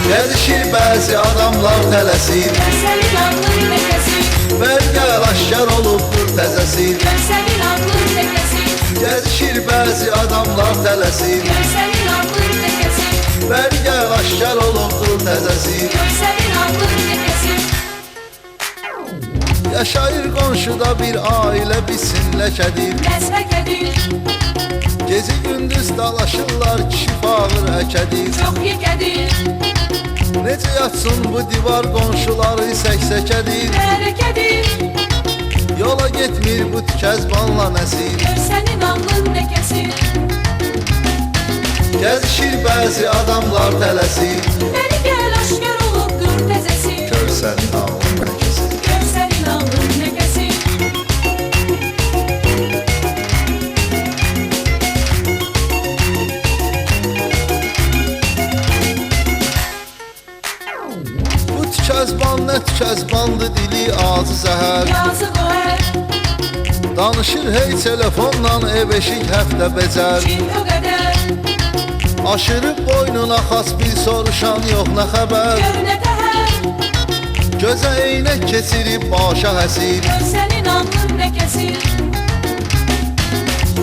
Gəzişir bəzi adamlar tələsir, Gözlerin ağlın lekesi, Ver gəl aşkar olubdur təzəsi. gözlerin ağlın lekesi, Gəzişir bəzi adamlar tələsir, gözlerin ağlın lekesi, Ver gəl aşkar olubdur təzəsi. gözlerin ağlın lekesi. Yaşayır qonşuda bir ailə bitsin ləkədir, Meslek edir, Gezi gündüz dalaşırlar kişi fağır əkədir. çok yikedir, Necə yatsın bu divar qonşuları səksəkədir. berekedir. Yola getmir bu tükəzbanla nəsir, Gözlerin ağlın lekesi, Gəzişir bəzi adamlar tələsir, beri gel aşkar olubdur tezesi, Görsənin ağlın ləkəsi. gözlerin ağlın lekesi. Bu tükəzban nə tükəzbandı, dili ağzı zəhər. Yazık o her, Danışır hey telefonla ev eşik həftə becər. çin o kadar, Aşırıb boynuna xas bir soruşan yox nə xəbər. gör ne teher. Gözə eynək keçirib başa həsir, Gözlerin ağlın lekesi,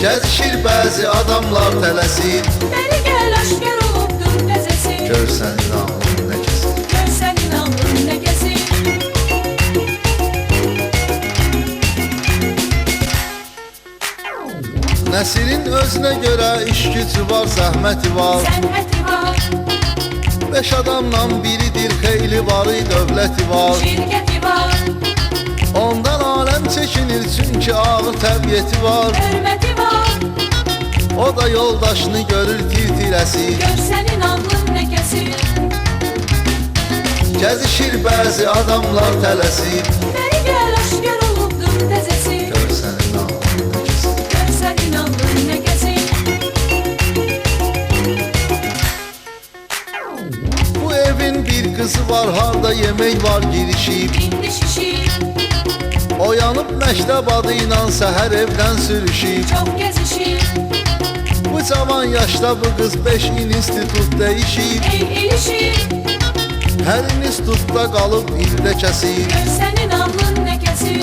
Gəzişir bəzi adamlar tələsir, beri gel aşkar olubdur tezesi, Görsənin ağlın ləkəsi. gözlerin ağlın lekesi. Nəsirin özünə görə iş gücü var, zəhməti var. Zəhməti var, 5 adamla biridir, xeyli varı, dövləti var. şirketi var, Ondan aləm çəkinir çünki ağır təbiyyəti var. hürmeti var. O da yoldaşını görür tir-tirəsi, Gözlerin ağlın lekesi, Gəzişir bəzi adamlar tələsir, beri gel aşkar olubdur tezesi, Görsənin ağlın ləkəsi. gözlerin ağlın lekesi. Bu evin bir kızı var, harda yemek var girişib. İndi şişir, Oyanıb məktəb adı ilə səhər evdən sürüşib. çok gezişir, Bu cavan yaşda bu qız 5 il institut dəyişib. ey ilişir. Hər institutda qalıb ildə kəsir. Gözlerin ağlın lekesi,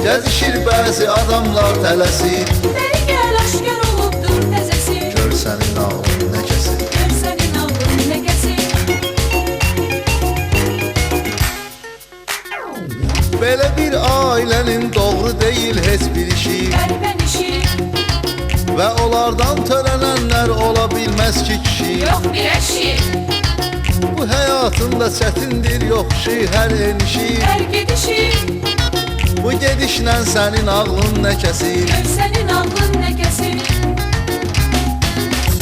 Gəzişir bəzi adamlar tələsir, beri gel aşkar olubdur tezesi, Görsənin ağlın ləkəsi. gözlerin ağlın lekesi. Belə bir ailənin doğru deyil heç bir işi, Qəlbən işi, Və onlardan törənənlər ola bilməz ki kişi. yok bir eşi, Bu həyatında çətindir yoxşu hər enişi. her gidişi. Bu gedişlə sənin ağlın nə kəsir, Gözlerin ağlın lekesi,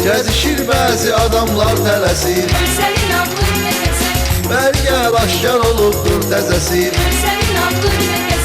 Gəzişir bəzi adamlar tələsir, gözlerin ağlın lekesi, Bərgəl aşkar olubdur təzəsi. gözlerin ağlın lekesi.